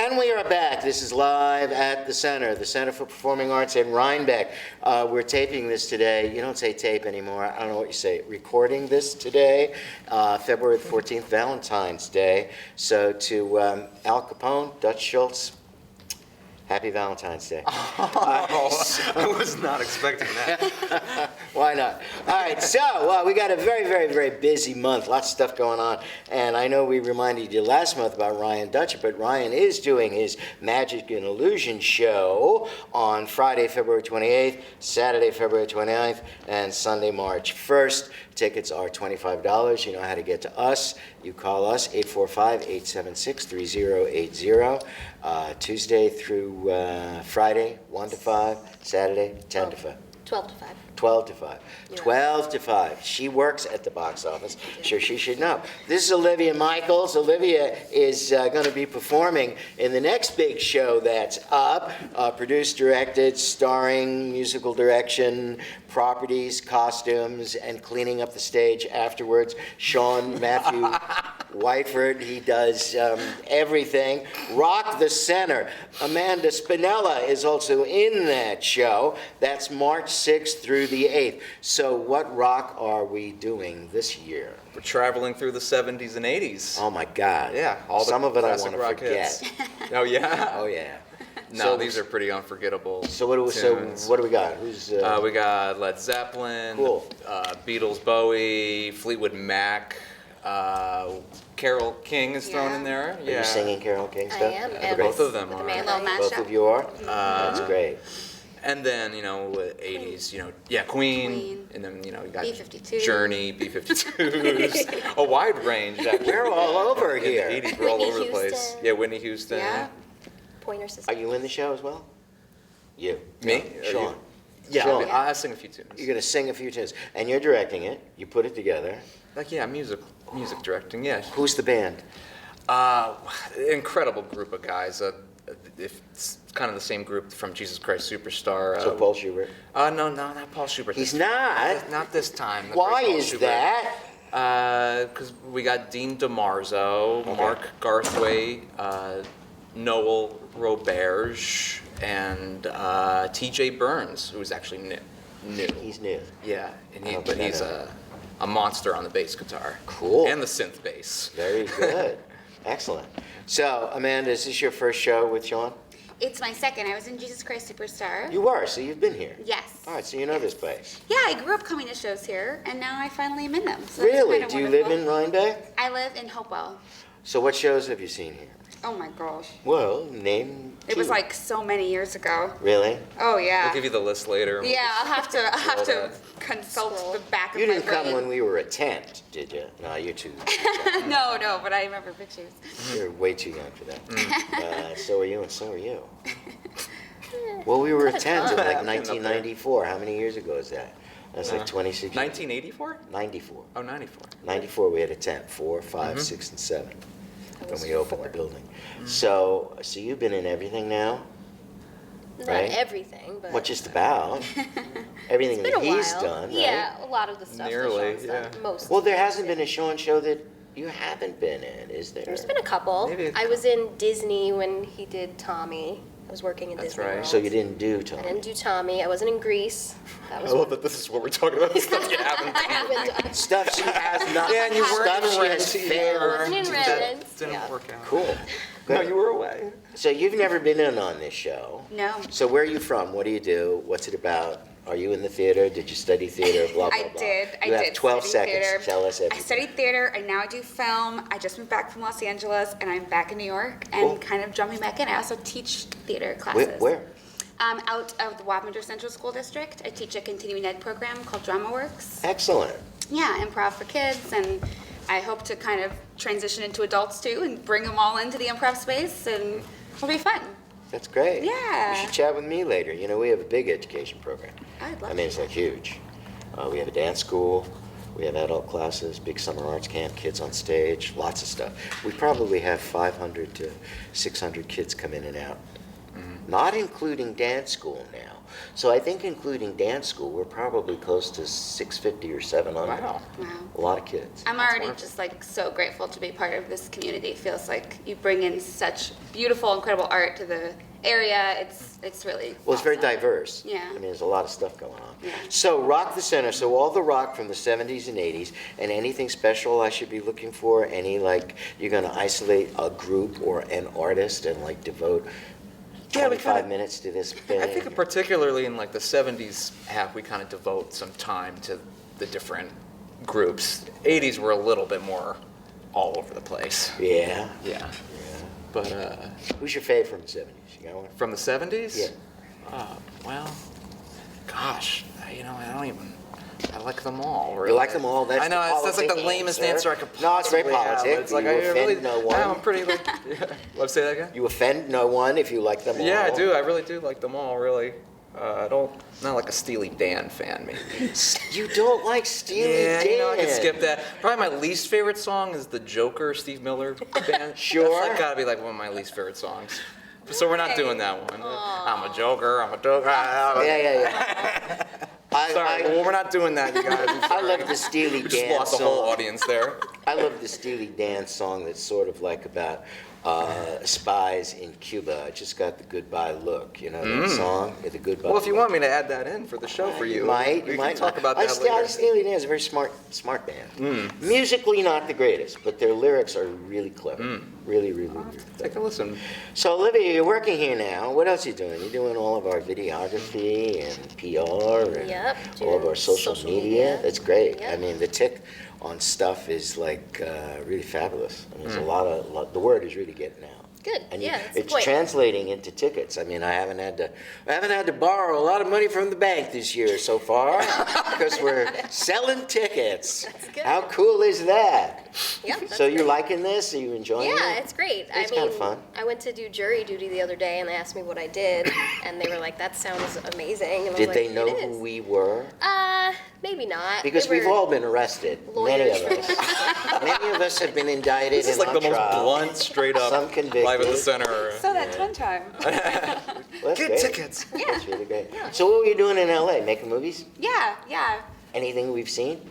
And we are back. This is live at the Center for Performing Arts in Rhinebeck. We're taping this today. You don't say tape anymore. I don't know what you say. Recording this today, February 14th, Valentine's Day. So to Al Capone, Dutch Schultz, happy Valentine's Day. I was not expecting that. Why not? All right, so we got a very, very, very busy month. Lots of stuff going on. And I know we reminded you last month about Ryan Dutcher, but Ryan is doing his Magic and Illusion show on Friday, February 28th, Saturday, February 29th, and Sunday, March 1st. Tickets are $25. You know how to get to us. You call us, 845-876-3080. Tuesday through Friday, 1 to 5, Saturday, 10 to 5. 12 to 5. 12 to 5. Yeah. 12 to 5. She works at the box office. Sure, she should know. This is Olivia Michaels. Olivia is going to be performing in the next big show that's up. Produced, directed, starring, musical direction, properties, costumes, and cleaning up the stage afterwards. Sean Matthew Whiteford, he does everything. Rock the Center. Amanda Spinella is also in that show. That's March 6th through the 8th. So what rock are we doing this year? We're traveling through the 70s and 80s. Oh my God. Yeah, all the Some of it I classic want to rock forget. hits. Oh yeah? Oh yeah. No, So- these are pretty unforgettable So what do we got? Who's we got Led Zeppelin, Cool. Beatles, Bowie, Fleetwood Mac, Carole King is thrown in there. Are you singing Carole King I stuff? am. That's And great. Both of them with are. the man Little mashup. Both of you are? That's great. And then, 80s, Queen. And then, you got B-52s. Journey, B-52s, a wide range, actually. We're all over In here. the 80s, we're all Whitney over the place. Houston. Yeah, Whitney Houston. Yeah. Pointer Are system. you in the show as well? You. Me? No, Are Sean. you? Yeah, Sean. I'll sing a few tunes. You're going to sing a few tunes. And you're directing it. You put it together. Music directing, yeah. Who's the band? Incredible group of guys. If it's kind of the same group from Jesus Christ Superstar. So Paul Schubert. No, not Paul Schubert. He's not. Not this time. the Why great Paul is Schubert. that? Because we got Dean DeMarzo, Okay. Mark Garthwaite, Noel Roberge, and T.J. Burns, who is actually new. He's new. Yeah, and Okay. but he's a monster on the bass guitar. Cool. And the synth bass. Very good. Excellent. So, Amanda, is this your first show with Sean? It's my second. I was in Jesus Christ Superstar. You were, so you've been here. Yes. All right, so you know this place. Yeah, I grew up coming to shows here, and now I finally am in them. So that's Really? kind of Do you live wonderful. in Rhinebeck? I live in Hopewell. So what shows have you seen here? Oh my gosh. Well, name It was two. like so many years ago. Really? Oh yeah. We'll give you the list later. Yeah, I'll have to Scroll consult Scroll. the back of You my didn't brain. come when we were a tent, did you? No, you're too. No, but I remember pictures. You're way too young for that. So are you, and so are you. Well, we were a tent in like Up there. 1994. How many years ago is that? That's like 26 years. 1984? 94. Oh, 94. 94, we had a tent, 4, 5, 6, and 7 when was we opened 4. the building. So you've been in everything now? Not Right. everything, but What just about? Everything it's been that a he's while. done, right? Yeah, a lot of the stuff. Nearly, that Sean's done. yeah. Most. Well, there hasn't been a Sean show that you haven't been in, is there? There's been a couple. Maybe a I was in Disney when he did Tommy. I was working in That's Disney right. World. So you didn't do I Tommy? didn't do Tommy. I wasn't in Greece. That was I love one. that this is what we're talking about, the stuff you haven't I haven't done. Stuff she has not. Yeah, and you weren't Stuff in she has Rent failed. either. Wasn't in That Rent, didn't yeah. work out. Cool. No, Good. you were away. So you've never been in on this show. No. So where are you from? What do you do? What's it about? Are you in the theater? Did you study theater? Blah, blah, I blah. did. You have 12 study seconds. Theater. Tell us I everything. studied theater. I now do film. I just moved back from Los Angeles, and I'm back in New York, and Cool. kind of jumping back in. I also teach theater classes. Where? Out of the Wappinger Central School District. I teach a continuing ed program called DramaWorks. Excellent. Yeah, improv for kids, and I hope to kind of transition into adults too, and bring them all into the improv space, and it'll be fun. That's great. Yeah. You should chat with me later. You know, we have a big education program. I'd love I mean, it's to. like huge. We have a dance school. We have adult classes, big summer arts camp, kids on stage, lots of stuff. We probably have 500 to 600 kids come in and out. not including dance school now. So I think including dance school, we're probably close to 650 or 700. Wow. Wow. A lot of kids. I'm already just like so grateful to be part of this community. It feels like you bring in such beautiful, incredible art to the area. It's really Well, it's very awesome. diverse. Yeah. I mean, there's a lot of stuff going on. Yeah. So Rock the Center, so all the rock from the 70s and 80s, and anything special I should be looking for? Any, like, you're going to isolate a group or an artist and, like, devote Yeah, we 25 kinda- minutes to this thing? I think particularly in like the 70s half, we kind of devote some time to the different groups. 80s were a little bit more all over the place. Yeah. Yeah. Yeah. But Who's your fave from the 70s? You got one? from the 70s? Yeah. Well, gosh, I don't even, I like them all. Really. You like them all? That's I know, the that's like the politic lamest answer. answer I could No, it's very possibly have. politic. It's like, You I offend really, no one. I'm pretty like, what, say that again? You offend no one if you like them all. Yeah, I do. I really do like them all, really. Not like a Steely Dan fan, maybe. You don't like Steely Yeah, Dan. I could skip that. Probably my least favorite song is the Joker, Steve Miller band. Sure. That's like, gotta be like one of my least favorite songs. So we're not doing that one. I'm a Joker, I'm a Joker. Yeah. Sorry, well, we're not doing that, you guys. I'm I sorry. love the Steely We just Dan lost the whole song. audience there. I love the Steely Dan song that's sort of like about spies in Cuba. I just got the goodbye look, you know that song? Yeah, the goodbye Well, if you look. want me to add that in for the show for you, might, we you can might talk about that later. Steely Dan is a very smart band. Musically not the greatest, but their lyrics are really clever. Really, really, really. Take a listen. So Olivia, you're working here now. What else are you doing? You're doing all of our videography and PR and Yep, all of doing our social social media. media. That's great. Yep. I mean, the tick on stuff is like really fabulous. I mean, there's a lot, the word is really getting out. Good, And yeah, that's the it's point. translating into tickets. I mean, I haven't had to borrow a lot of money from the bank this year so far because we're selling tickets. That's good. How cool is that? Yep, that's So you're great. liking this? Are you enjoying it? Yeah, it's great. It's I mean, kinda fun. I went to do jury duty the other day, and they asked me what I did, and they were like, "That sounds amazing." And I Did was they like, know "It who is." we were? Maybe not. Because They we've were all been arrested. lawyers. Many of us. Many of us have been indicted This is and like on the most trial. blunt, straight up, Some convicted. live at the center. So that fun time. Well, that's Get great. tickets. That's really great. So what were you doing in LA? Making movies? Yeah. Anything we've seen?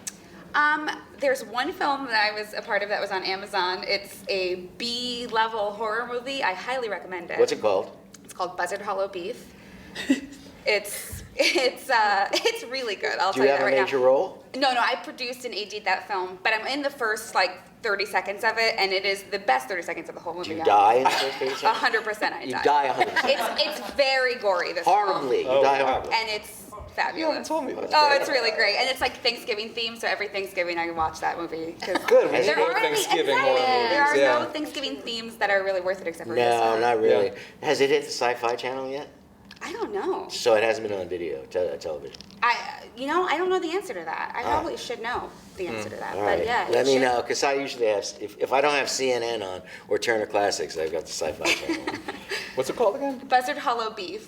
There's one film that I was a part of that was on Amazon. It's a B-level horror movie. I highly recommend it. What's it called? It's called Buzzard Hollow Beef. It's really good. I'll Do tell you you have that a right major now. role? No, I produced and AD'd that film, but I'm in the first 30 seconds of it, and it is the best 30 seconds of the whole movie. Do you die in the first 30 seconds? 100% I You die. die 100%. It's very gory. This film. Horribly. You Oh, die wow. horribly. And it's fabulous. You haven't told me about Oh, that. it's really great, and it's like Thanksgiving themed, so every Thanksgiving I watch that movie. 'Cause Good, we Has need it There more aren't any, Thanksgiving exactly. horror movies. There are yeah. no Thanksgiving themes that are really worth it except for this No, one. not really. Yeah. Has it hit the Sci-Fi Channel yet? I don't know. So it hasn't been on video, television. I don't know the answer to that. I probably should know the answer to that. All But right. yeah, Let it me should. know, because I usually have, if I don't have CNN on or Turner Classics, I've got the Sci-Fi Channel. What's it called again? Buzzard Hollow Beef.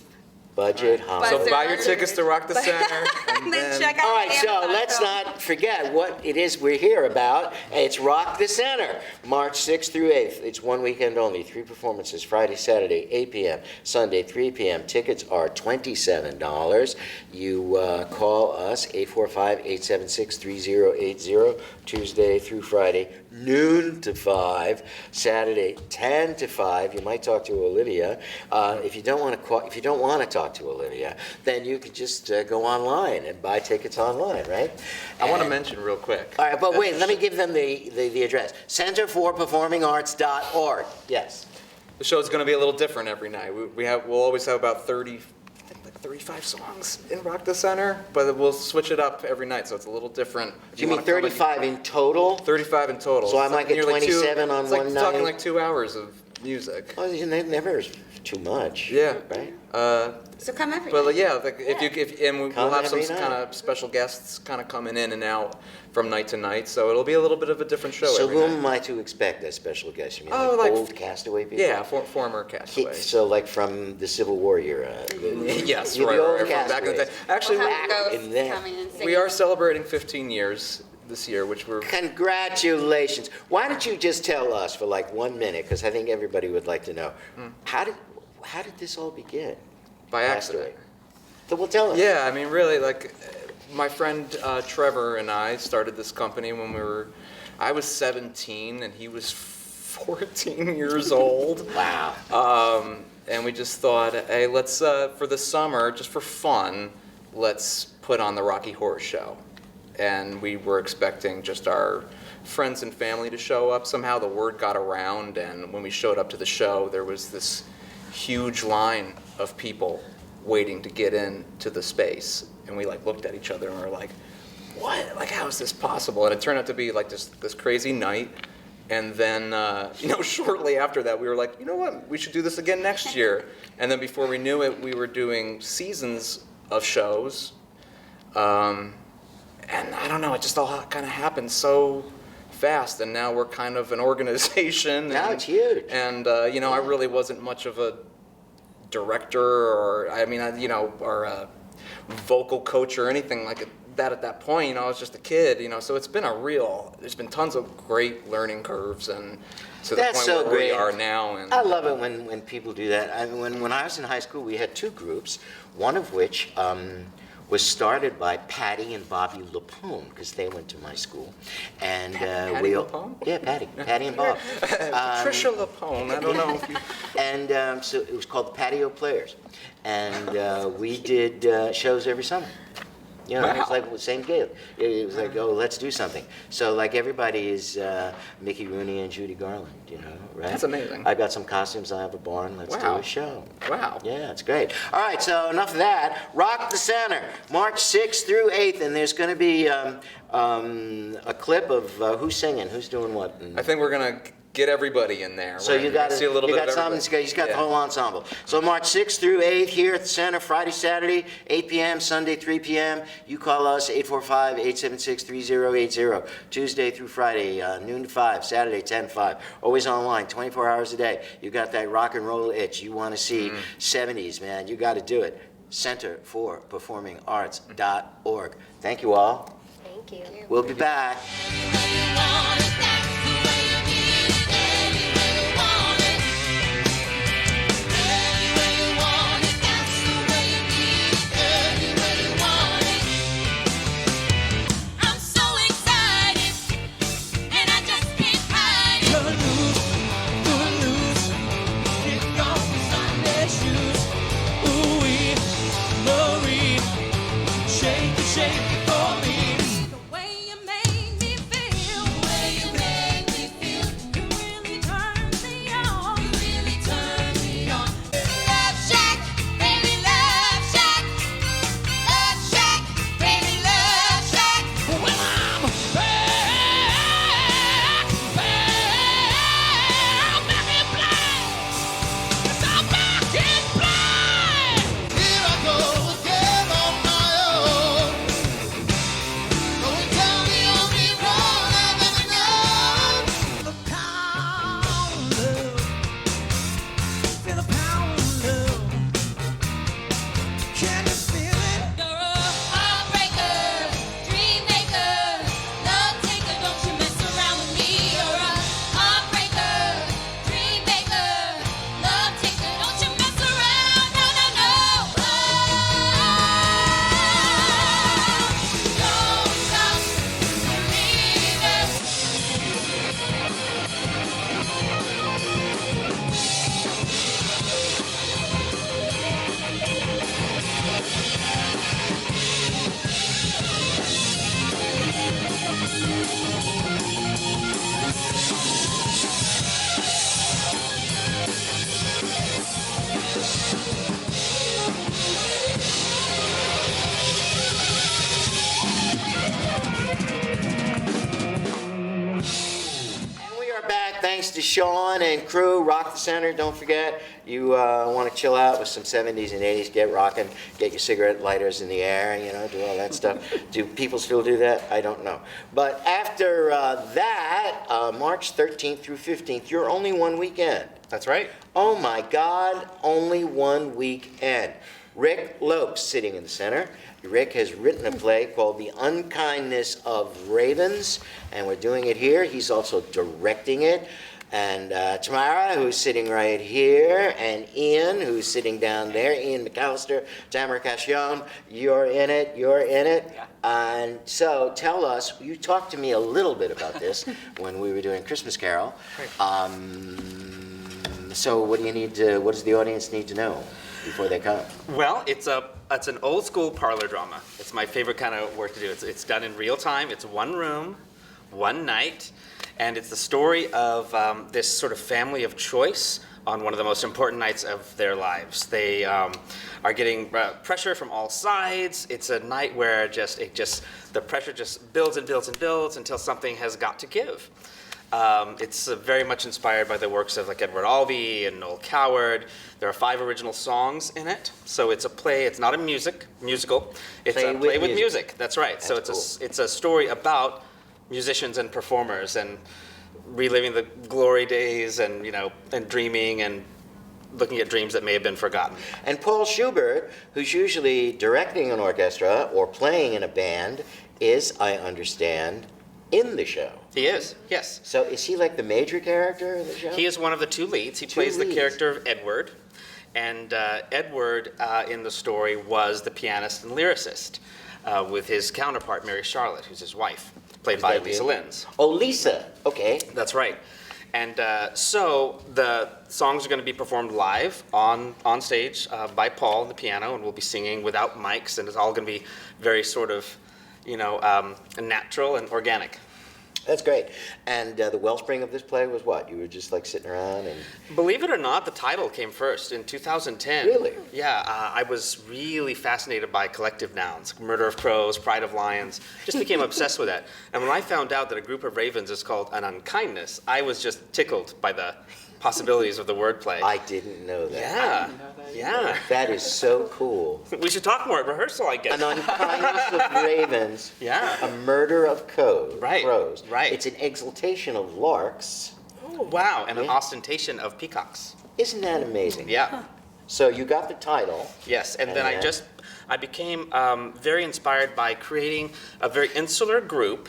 Budget, So holiday. Buzzard. buy your tickets to Rock the Center, And then check out All right, so Amazon let's film. not forget what it is we're here about. It's Rock the Center, March 6th through 8th. It's one weekend only, 3 performances, Friday, Saturday, 8 p.m., Sunday, 3 p.m. Tickets are $27. You call us, 845-876-3080, Tuesday through Friday, noon to 5, Saturday, 10 to 5. You might talk to Olivia. If you don't want to talk to Olivia, then you could just go online and buy tickets online, right? I want to And- mention real quick. All right, but wait, let me give them the address. Centerforperformingarts.org. Yes. The show's going to be a little different every night. We'll always have about 30, I think like 35 songs in Rock the Center, but we'll switch it up every night, so it's a little different. Do you mean wanna come in- 35 in total? 35 in total. So I It's might get nearly 27 on it's like one talking night? like 2 hours of music. Well, never is too much. Yeah. Right? So come every But night. yeah, and we'll Come have some every night. kind of special guests kind of coming in and out from night to night, so it'll be a little bit of a different show So every who night. am I to expect as special guest? You mean Oh, like like- old castaway people? Yeah, former castaways. So like from the Civil War era? Yes, You're the right, old right, from back in the day. castaways. Actually, We'll we- have back ghosts in there. coming and singing. we are celebrating 15 years this year, which we're Congratulations. Why don't you just tell us for like 1 minute, because I think everybody would like to know, how did this all begin? By accident. Pastor Ray? Well, tell us. Yeah, I mean, really, like, my friend Trevor and I started this company when I was 17 and he was 14 years old. Wow. And we just thought, hey, let's, for the summer, just for fun, let's put on the Rocky Horror Show. And we were expecting just our friends and family to show up. Somehow the word got around, and when we showed up to the show, there was this huge line of people waiting to get into the space. And we like looked at each other and we were like, what? Like, how is this possible? And it turned out to be like this crazy night. And then, shortly after that, we were like, you know what? We should do this again next year. And then before we knew it, we were doing seasons of shows. And I don't know, it just all kind of happened so fast. And now we're kind of an organization. Now it's huge. And, I really wasn't much of a director or a vocal coach or anything like that at that point. I was just a kid, so it's been there's been tons of great learning curves and to the That's point so where we great. are now. And I love it when people do that. When I was in high school, we had two groups, one of which was started by Patty and Bobby Lapone, because they went to my school. And Patty Lapone? Yeah, Patty and Bob. Patricia Lapone, I don't know if you... And so it was called the Patio Players. And we did shows every summer. It was Wow. like the same gig. It was like, oh, let's do something. So like everybody is Mickey Rooney and Judy Garland, right? That's amazing. I got some costumes. I have a barn. Let's do Wow. a show. Wow. Yeah, it's great. All right, so enough of that. Rock the Center, March 6th through 8th, and there's going to be a clip of who's singing, who's doing what. I think we're going to get everybody in there. So We're you gonna got see a little bit of something. everybody. He's got the Yeah. whole ensemble. So March 6th through 8th here at the center. Friday, Saturday, 8 p.m. Sunday, 3 p.m. You call us 845-876-3080. Tuesday through Friday, noon to 5. Saturday, 10 to 5. Always online, 24 hours a day. You got that rock and roll itch. You want to see 70s, man. You got to do it. centerforperformingarts.org. Thank you all. Thank you. We'll be back. Thanks to Sean and crew, Rock the Center. Don't forget, you want to chill out with some 70s and 80s, get rocking, get your cigarette lighters in the air, do all that stuff. Do people still do that? I don't know. But after that, March 13th through 15th, you're only one weekend. That's right. Oh my God, only one weekend. Rick Lopes sitting in the center. Rick has written a play called The Unkindness of Ravens, and we're doing it here. He's also directing it. And Tamara, who's sitting right here, and Ian, who's sitting down there, Ian McAllister, Tamara Cashon, you're in it. Yeah. And so tell us, you talked to me a little bit about this when we were doing Christmas Carol. So what does the audience need to know before they come? Well, it's an old school parlor drama. It's my favorite kind of work to do. It's done in real time. It's one room, one night, and it's the story of this sort of family of choice on one of the most important nights of their lives. They are getting pressure from all sides. It's a night where the pressure just builds and builds and builds until something has got to give. It's very much inspired by the works of like Edward Albee and Noel Coward. There are 5 original songs in it, so it's a play. It's not a musical. It's a play with music. That's right. So it's a story about musicians and performers and reliving the glory days and and dreaming and looking at dreams that may have been forgotten. And Paul Schubert, who's usually directing an orchestra or playing in a band, is, I understand, in the show. He is, yes. So is he like the major character in the show? He is one of the 2 leads. He plays the character of Edward. And Edward in the story was the pianist and lyricist with his counterpart, Mary Charlotte, who's his wife, played by Lisa Lenz. Oh, Lisa. Okay. That's right. And so the songs are going to be performed live on stage by Paul on the piano, and we'll be singing without mics, and it's all going to be very sort of, natural and organic. That's great. And the wellspring of this play was what? You were just like sitting around and... Believe it or not, the title came first in 2010. Really? Yeah, I was really fascinated by collective nouns, Murder of Crows, Pride of Lions, just became obsessed with that. And when I found out that a group of ravens is called an Unkindness, I was just tickled by the possibilities of the wordplay. I didn't know that. Yeah, yeah. That is so cool. We should talk more at rehearsal, I guess. An unkindness of ravens. Yeah. A murder of crows. Right. It's an exultation of larks. Wow, and an ostentation of peacocks. Isn't that amazing? Yeah. So you got the title. Yes, and then I became very inspired by creating a very insular group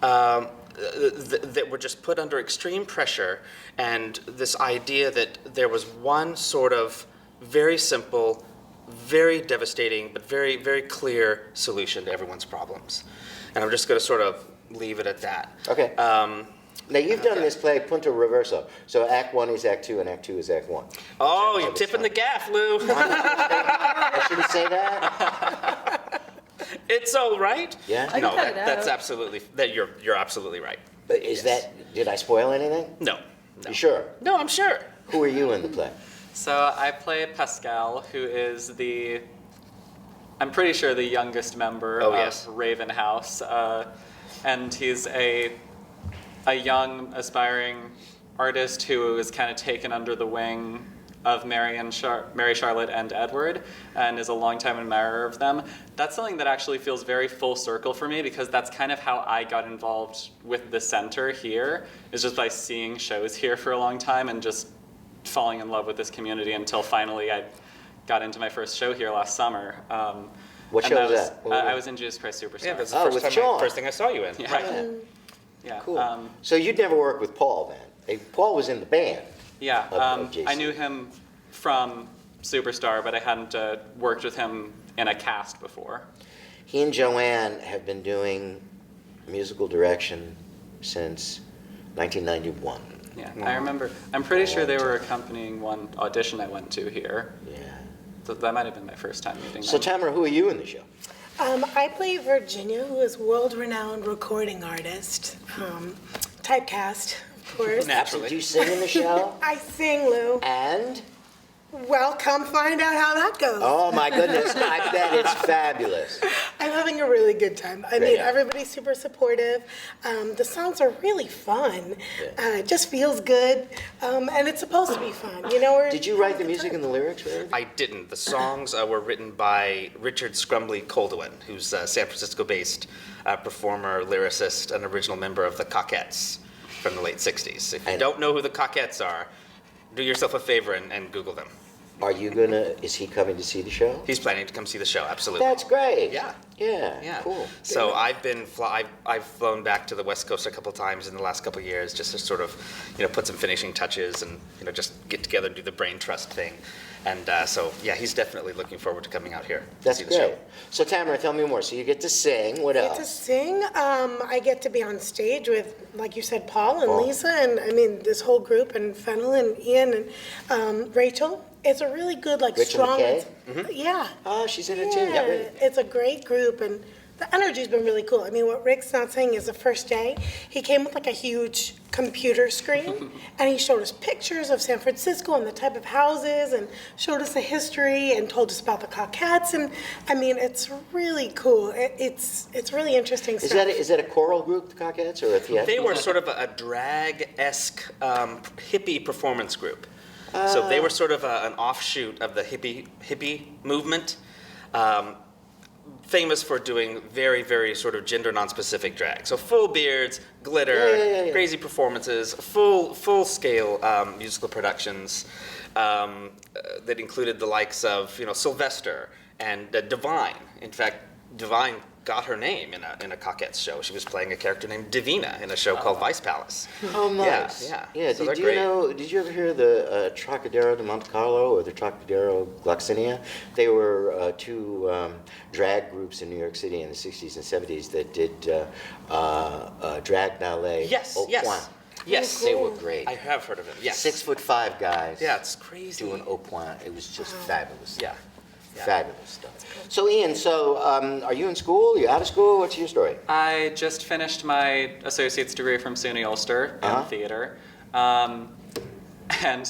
that were just put under extreme pressure, and this idea that there was one sort of very simple, very devastating, but very, very clear solution to everyone's problems. And I'm just going to sort of leave it at that. Okay. Now you've done this play Punto Reverso. So Act 1 is Act 2 and Act 2 is Act 1. Oh, you're tipping the gaff, Lou. I shouldn't say that. It's all right. Yeah. No, that's absolutely. You're absolutely right. But is that? Did I spoil anything? No. You sure? No, I'm sure. Who are you in the play? So I play Pascal, who is I'm pretty sure the youngest member of Raven House, and he's a young aspiring artist who is kind of taken under the wing of Mary Charlotte and Edward, and is a longtime admirer of them. That's something that actually feels very full circle for me, because that's kind of how I got involved with the center here, is just by seeing shows here for a long time and just falling in love with this community until finally I got into my first show here last summer. What show was that? I was in Jesus Christ Superstar. Yeah, that's the with Sean. first thing I saw you in. Yeah. Right. Yeah. Cool. So you'd never worked with Paul then? Paul was in the band. Yeah, of JC. I knew him from Superstar, but I hadn't worked with him in a cast before. He and Joanne have been doing musical direction since 1991. Yeah, I remember. I'm pretty sure they were accompanying one audition I went to here. Yeah. So that might have been my first time meeting So them. Tamara, who are you in the show? I play Virginia, who is world-renowned recording artist. Typecast, of course. Naturally. Did you sing in the show? I sing, Lou. And? Well, come find out how that goes. Oh my goodness, I bet it's fabulous. I'm having a really good time. I mean, everybody's super supportive. The songs are really fun. It just feels good, and it's supposed to be fun. You know, Did you write the music and the lyrics, really? I didn't. The songs were written by Richard Scrumbly Coldewin, who's a San Francisco-based performer, lyricist, and original member of the Cockettes from the late 60s. If you don't know who the Cockettes are, do yourself a favor and Google them. Is he coming to see the show? He's planning to come see the show, absolutely. That's great. Yeah. Yeah, cool. So I've flown back to the West Coast a couple times in the last couple of years just to sort of, put some finishing touches and, just get together and do the brain trust thing. And so, yeah, he's definitely looking forward to coming out here to That's see the great. show. So Tamara, tell me more. So you get to sing. What I get to else? sing. I get to be on stage with, like you said, Paul and Paul. Lisa, and this whole group, and Fennel and Ian and Rachel. It's a really good, Rachel strong. McKay? Yeah. Oh, she's in it too. Yeah, Really? it's a great group, and the energy's been really cool. What Rick's not saying is the first day, he came with a huge computer screen, and he showed us pictures of San Francisco and the type of houses, and showed us the history, and told us about the Cockettes, and it's really cool. It's really interesting stuff. Is that a choral group, the Cockettes, or a theater? They were sort of a drag-esque hippie performance group. So they were sort of an offshoot of the hippie movement, famous for doing very, very sort of gender non-specific drag. So full beards, glitter, Yeah. crazy performances, full scale musical productions that included the likes of Sylvester and Divine. In fact, Divine got her name in a Cockettes show. She was playing a character named Divina in a show called Vice Palace. Oh, nice. Yeah. So Did you they're great. know? Did you ever hear the Trocadero de Monte Carlo or the Trocadero Gloxinia? They were two drag groups in New York City in the 60s and 70s that did drag ballet. Yes, au yes. point. Yes. They were great. I have heard of it. Yes. 6'5" guys. Yeah, it's crazy. Doing au point. It was just fabulous. Yeah. Fabulous stuff. So Ian, are you in school? Are you out of school? What's your story? I just finished my associate's degree from SUNY Ulster in theater. And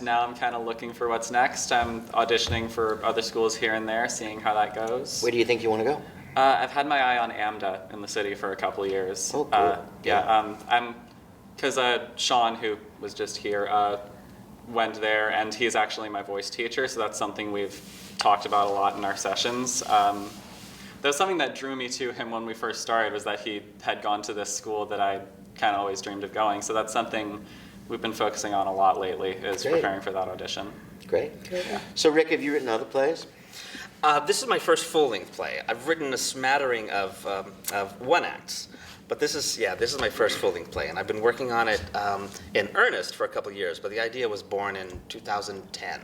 now I'm kind of looking for what's next. I'm auditioning for other schools here and there, seeing how that goes. Where do you think you want to go? I've had my eye on AMDA in the city for a couple of years. Oh, cool. Because Sean, who was just here, went there, and he's actually my voice teacher, so that's something we've talked about a lot in our sessions. That was something that drew me to him when we first started, was that he had gone to this school that I kind of always dreamed of going. So that's something we've been focusing on a lot lately, is Great. preparing for that audition. Great. So Rick, have you written other plays? This is my first full-length play. I've written a smattering of one-acts, but this is my first full-length play, and I've been working on it in earnest for a couple of years, but the idea was born in 2010.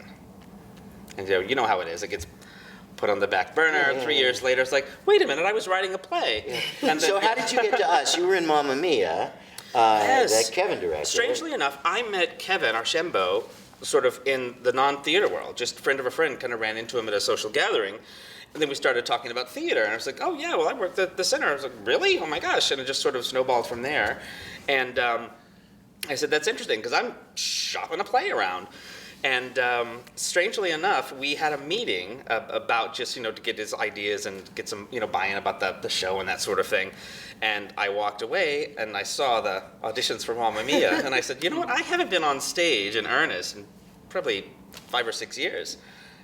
And you know how it is. It gets put on the back burner. Yeah. 3 years later, it's like, wait a minute, I was writing a play. Yeah. And So then- how did you get to us? You were in Mamma Mia, Yes. that Kevin directed. Strangely enough, I met Kevin Archambault sort of in the non-theater world. Just a friend of a friend, kind of ran into him at a social gathering. And then we started talking about theater. And I was like, oh, yeah, well, I worked at the center. I was like, really? Oh, my gosh. And it just sort of snowballed from there. And I said, that's interesting, because I'm shopping a play around. And strangely enough, we had a meeting about just, to get his ideas and get some, buy-in about the show and that sort of thing. And I walked away and I saw the auditions for Mamma Mia. And I said, you know what? I haven't been on stage in earnest in probably 5 or 6 years.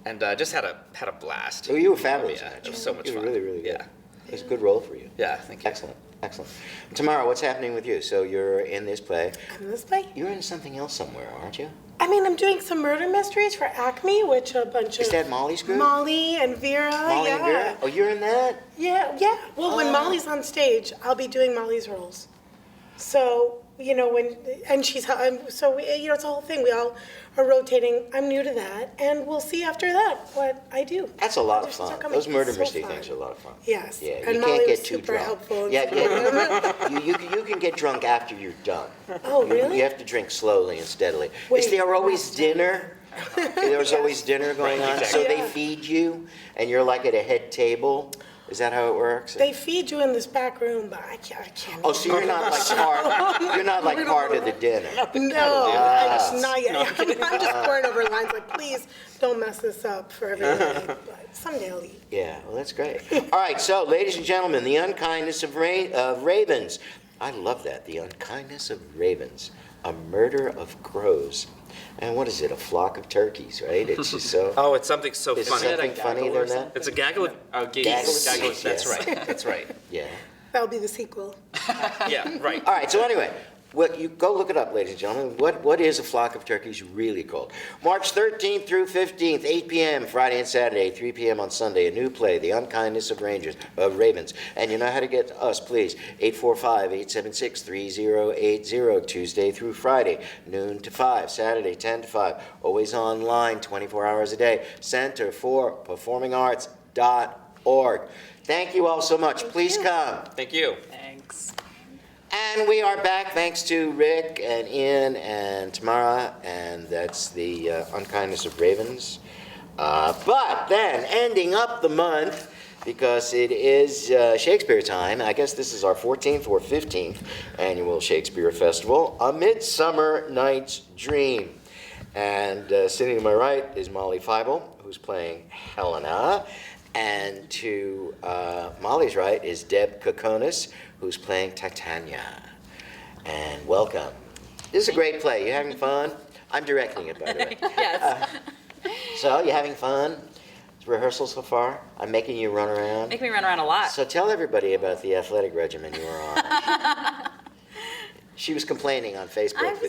And just had a blast. Oh, you were fabulous. Yeah, in that it was show. so much You were fun. really, really good. Yeah. It was a good role for you. Yeah, thank you. Excellent. Excellent. Tamara, what's happening with you? So you're in this play. In this play? You're in something else somewhere, aren't you? I'm doing some murder mysteries for Acme, which a bunch of... Is that Molly's group? Molly and Vera, Molly yeah. and Vera? Oh, you're in that? Yeah. Well, when Molly's on stage, I'll be doing Molly's roles. So, it's a whole thing. We all are rotating. I'm new to that, and we'll see after that what I do. That's a lot of Auditions are fun. coming. Those murder It's so mystery fun. things are a lot of fun. Yes. Yeah, And you Molly can't was get too super drunk. helpful and Yeah. You can get drunk after you're done. Oh, really? You have to drink slowly and steadily. Wait, Is there always dinner? There's always dinner going on, so exactly. they Yeah. feed you, and you're like at a head table. Is that how it works? They feed you in this back room, but I can't. Oh, so you're not like part. You're not like part of the dinner. No, it's not yet. I'm just pouring over lines like, please don't mess this up for everybody. But someday I'll eat. Yeah, well, that's great. All right, so, ladies and gentlemen, The Unkindness of Ravens. I love that, The Unkindness of Ravens, a murder of crows. And what is it, a flock of turkeys, right? It's just so... Oh, it's something so Is funny. something funny than that? It's a gaggle of Geese. Gaggle of That's geese. right. That's right. Yeah. That'll be the sequel. Yeah, right. All right, so anyway, Well, you go look it up, ladies and gentlemen. What is a flock of turkeys really called? March 13th through 15th, 8 p.m. Friday and Saturday, 3 p.m. on Sunday. A new play, The Unkindness of Ravens. And you know how to get to us, please. 845-876-3080, Tuesday through Friday, noon to 5. Saturday, 10 to 5. Always online, 24 hours a day. Center for Performing Arts.org. Thank you all so much. Please come. Thank you. Thanks. And we are back thanks to Rick and Ian and Tamara, and that's the Unkindness of Ravens. But then, ending up the month, because it is Shakespeare time, I guess this is our 14th or 15th annual Shakespeare Festival, A Midsummer Night's Dream. And sitting to my right is Molly Feibel, who's playing Helena. And to Molly's right is Deb Kokonis, who's playing Titania. And welcome. This is a great play. You having fun? I'm directing it, by the way. Yes. So, you having fun? Rehearsal so far? I'm making you run around? Make me run around a lot. So tell everybody about the athletic regimen you were on. She was complaining on Facebook.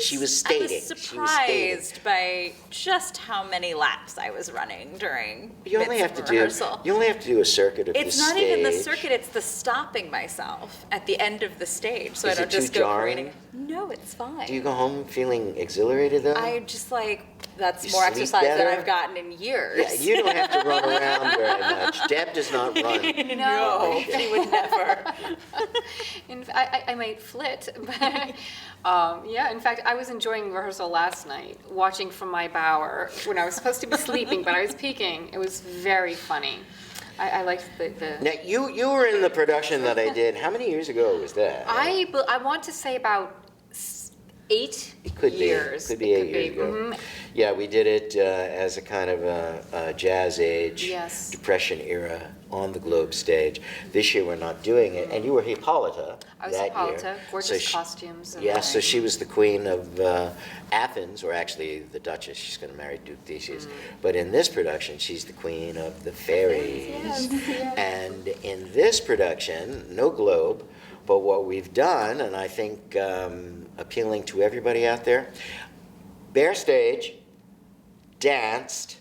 She was stating. I was surprised by just how many laps I was running during You only have to rehearsal. do a circuit of the stage. It's not even the circuit, it's the stopping myself at the end of the stage so Is I it don't just too go jarring? parading. No, it's fine. Do you go home feeling exhilarated though? I just that's You more sleep exercise better? than I've gotten in years. Yeah, you don't have to run around very much. Deb does not run. No, she would never. I might flit, but yeah, in fact, I was enjoying rehearsal last night, watching from my bower when I was supposed to be sleeping, but I was peeking. It was very funny. I liked the Now, you were in the production that I did. How many years ago was that? I want to say about 8 It could years. be. Could be It 8 years ago. mhm. Yeah, we did it as a kind of a jazz age, Yes. Depression era on the Globe stage. This year we're not doing it, and you were Hippolyta I was that Hippolyta, year. gorgeous she- costumes. And Yeah, so she was the queen of Athens, or actually the Duchess. She's going to marry Duke Theseus. But in this production, she's the queen of the fairies. And in this production, no Globe, but what we've done, and I think appealing to everybody out there, bare stage, danced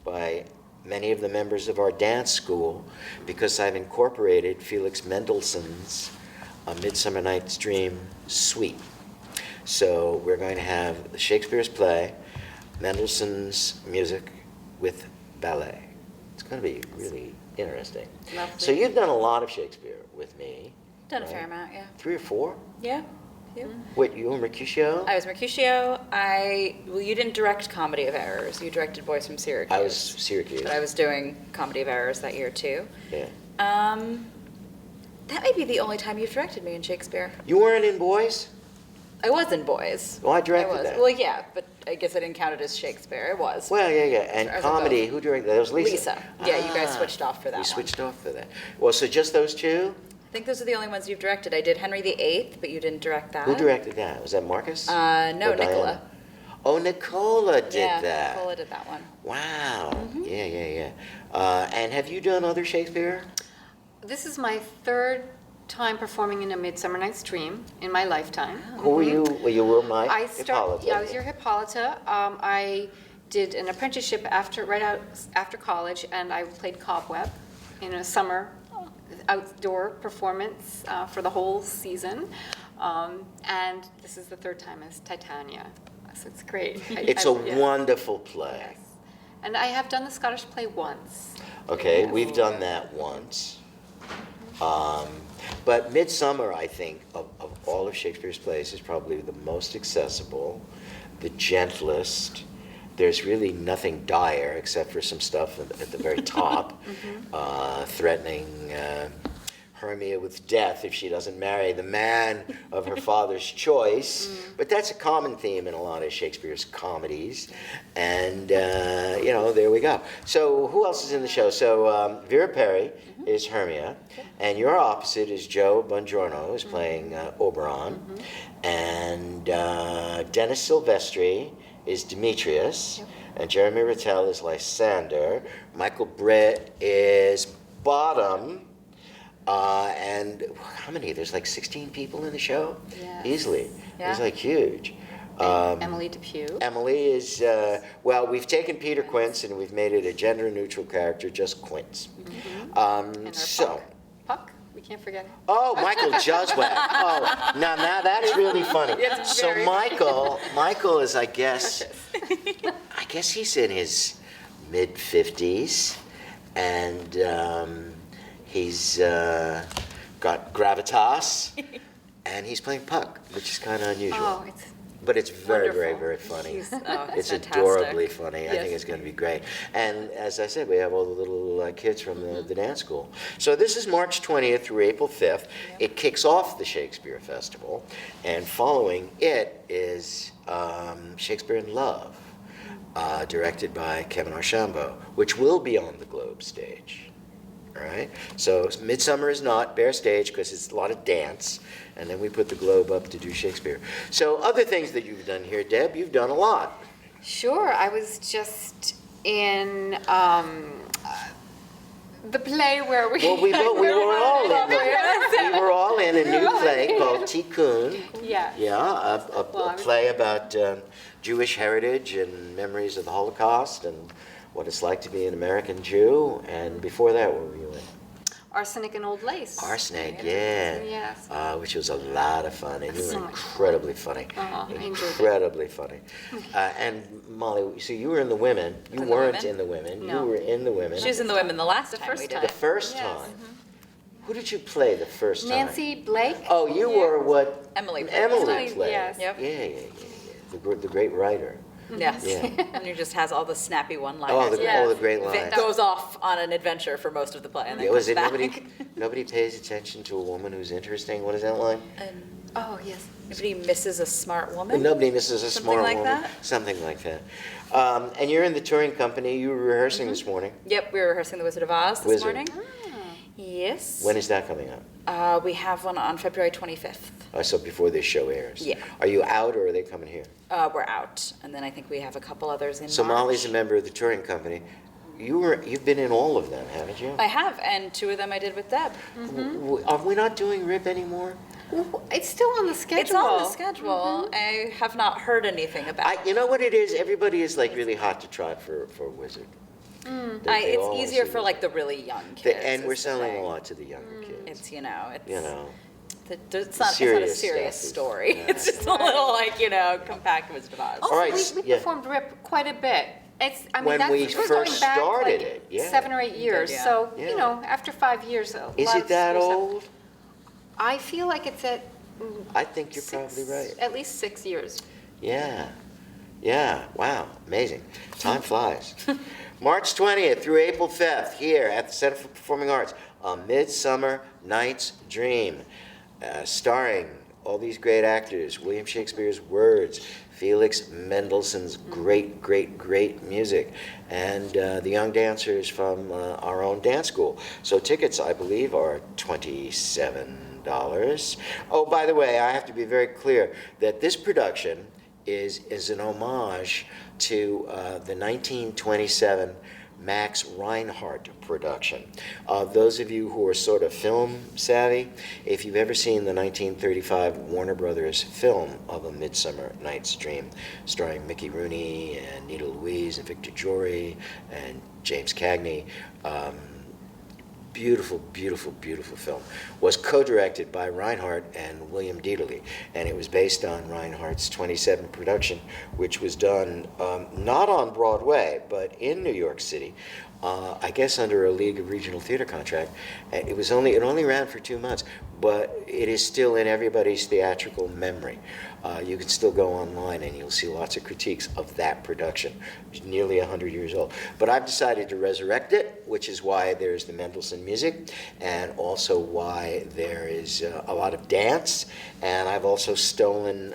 by many of the members of our dance school, because I've incorporated Felix Mendelssohn's A Midsummer Night's Dream suite. So we're going to have Shakespeare's play, Mendelssohn's music with ballet. It's going to be really interesting. Lovely. So you've done a lot of Shakespeare with me. Done a right? fair amount, yeah. 3 or 4? Yeah. Wait, you were Mercutio? I was Mercutio. Well, you didn't direct Comedy of Errors. You directed Boys from Syracuse. I was Syracuse. But I was doing Comedy of Errors that year too. Yeah. That may be the only time you've directed me in Shakespeare. You weren't in Boys? I was in Boys. Well, I directed was. that. Well, yeah, but I guess I didn't count it as Shakespeare. It was. Well, yeah. And I was in comedy, both. who directed that? That was Lisa. Lisa. Yeah, you guys switched off for that We one. switched off for that. Well, so just those two? I think those are the only ones you've directed. I did Henry VIII, but you didn't direct that. Who directed that? Was that Marcus? No, Or Nicola. Diana? Oh, Nicola did Yeah, that. Nicola did that one. Wow. Yeah. And have you done other Shakespeare? This is my 3rd time performing in A Midsummer Night's Dream in my lifetime. Who were you? Well, you were my I Hippolyta. was your Hippolyta. I did an apprenticeship right out after college, and I played Cobweb in a summer outdoor performance for the whole season. And this is the 3rd time as Titania, so it's great. It's a yeah. wonderful play. Yes. And I have done the Scottish play once. Okay, we've done that once. But Midsummer, I think, of all of Shakespeare's plays, is probably the most accessible, the gentlest. There's really nothing dire except for some stuff at the very top, threatening Hermia with death if she doesn't marry the man of her father's choice. But that's a common theme in a lot of Shakespeare's comedies. And, there we go. So who else is in the show? So Vera Perry is Hermia, and your opposite is Joe Bongiorno, who's playing Oberon. And Dennis Silvestri is Demetrius, and Jeremy Rattel is Lysander. Michael Britt is Bottom. And how many? There's like 16 people in the show? Yes. Easily. Yeah. It's like huge. Emily Depew. Emily is, well, we've taken Peter Quince and we've made it a gender-neutral character, just Quince. And our So, Puck, we can't forget him. oh, Michael Juswag. Oh, now that's really funny. It's So very Michael is, I guess he's in his mid-50s, and he's got gravitas, and he's playing Puck, which is kind of unusual. Oh, it's But it's very, very, wonderful. very funny. It's It's fantastic. adorably funny. I think Yes. it's going to be great. And as I said, we have all the little kids from the dance school. So this is March 20th through April 5th. It kicks off the Shakespeare Festival. And following it is Shakespeare in Love, directed by Kevin Archambault, which will be on the Globe stage. All right? So Midsummer is not bare stage because it's a lot of dance. And then we put the Globe up to do Shakespeare. So other things that you've done here, Deb, you've done a lot. Sure, I was just in the play where we. Well, we were all in a new play called Tikkun. Yeah. Yeah, a Well, play about Jewish heritage and memories of the Holocaust and what it's like to be an American Jew. And before that, what were you in? Arsenic and Old Lace. Arsenic, yeah. Yes. Which was a lot of fun, and you So were much fun. incredibly funny. I enjoyed it. Incredibly funny. And Molly, so you were in the women. You In the weren't women? in the women. No. You were in the women. She was in the women the last time first we did time. The it. first Yes. time. Who did you play the first time? Nancy Blake. Oh, you were what Emily played. Emily Emily, played. yes. Yep. Yeah. The great writer. Yes. Yeah. And he just has all the snappy one-liners. Oh, the, Yes. all the great Vic lines. goes off on an adventure for most of the play and then Yeah, was comes it back. nobody pays attention to a woman who's interesting? What is that line? Oh, yes. Nobody misses a smart woman. Nobody misses a Something smart like woman. that? Something like that. And you're in the touring company. You were rehearsing this morning. Yep, we were rehearsing The Wizard of Oz this Wizard. morning. Yes. When is that coming up? We have one on February 25th. So before this show airs. Yeah. Are you out or are they coming here? We're out, and then I think we have a couple others in So March. Molly's a member of the touring company. You've been in all of them, haven't you? I have, and two of them I did with Deb. Are we not doing RIP anymore? It's still on the schedule. It's on the schedule. I have not heard anything about it. You know what it is? Everybody is like really hot to trot for Wizard. They all It's easier seem- for like the really young kids. And we're is the selling a thing. lot to the younger kids. It's, you know, it's, You know. it's not a serious serious stuff is- story. yeah. It's just a little like, compact Wizard of Oz. Also, All right, we yeah. performed RIP quite a bit. When that's, we we're first going back started like it, yeah. 7 or 8 years. yeah. So, Yeah. after 5 years, a Is lot it of that stuff- old? I feel like it's at I think you're probably right. at least 6 years. Yeah. Yeah. Wow. Amazing. Time flies. March 20th through April 5th here at the Center for Performing Arts, A Midsummer Night's Dream, starring all these great actors, William Shakespeare's words, Felix Mendelssohn's great, great, great music, and the young dancers from our own dance school. So tickets, I believe, are $27. Oh, by the way, I have to be very clear that this production is an homage to the 1927 Max Reinhardt production. Those of you who are sort of film savvy, if you've ever seen the 1935 Warner Brothers film of A Midsummer Night's Dream, starring Mickey Rooney and Nita Louise and Victor Jory and James Cagney, beautiful, beautiful, beautiful film, was co-directed by Reinhardt and William Dieterle, and it was based on Reinhardt's 27 production, which was done not on Broadway, but in New York City, I guess under a League of Regional Theater contract. It only ran for 2 months, but it is still in everybody's theatrical memory. You can still go online and you'll see lots of critiques of that production. It's nearly 100 years old. But I've decided to resurrect it, which is why there's the Mendelssohn music, and also why there is a lot of dance. And I've also stolen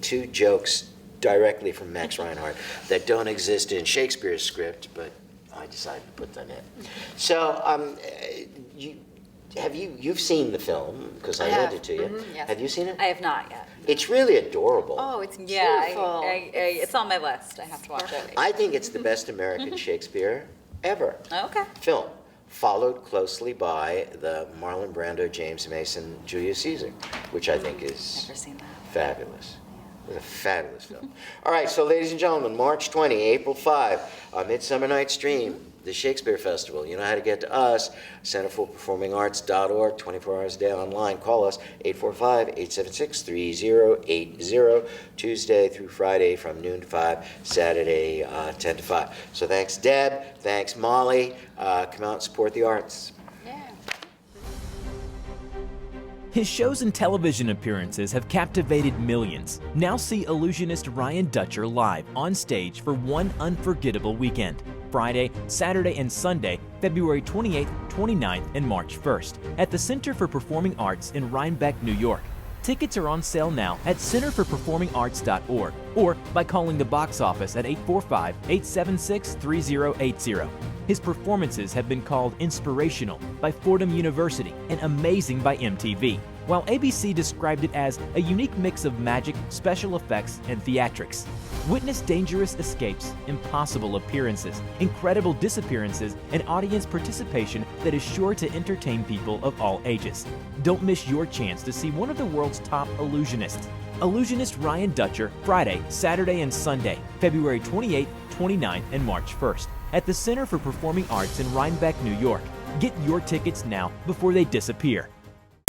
2 jokes directly from Max Reinhardt that don't exist in Shakespeare's script, but I decided to put them in. So, you've seen the film, because I lent it to you. Yes. Have you seen it? I have not yet. It's really adorable. Oh, it's Yeah, beautiful. it's on my list. I have to watch it. I think it's the best American Shakespeare ever. Okay. Film. followed closely by the Marlon Brando, James Mason, Julius Caesar, which I think is Never seen that. fabulous. It was a fabulous film. All right, so ladies and gentlemen, March 20, April 5, Midsummer Night's Dream, the Shakespeare Festival. You know how to get to us, centerforperformingarts.org, 24 hours a day online. Call us, 845-876-3080, Tuesday through Friday from noon to 5, Saturday 10 to 5. So thanks, Deb. Thanks, Molly. Come out and support the arts. His shows and television appearances have captivated millions. Now see illusionist Ryan Dutcher live on stage for one unforgettable weekend. Friday, Saturday, and Sunday, February 28th, 29th, and March 1st at the Center for Performing Arts in Rhinebeck, New York. Tickets are on sale now at centerforperformingarts.org or by calling the box office at 845-876-3080. His performances have been called inspirational by Fordham University and amazing by MTV, while ABC described it as a unique mix of magic, special effects, and theatrics. Witness dangerous escapes, impossible appearances, incredible disappearances, and audience participation that is sure to entertain people of all ages. Don't miss your chance to see one of the world's top illusionists. Illusionist Ryan Dutcher, Friday, Saturday, and Sunday, February 28th, 29th, and March 1st, at the Center for Performing Arts in Rhinebeck, New York. Get your tickets now before they disappear.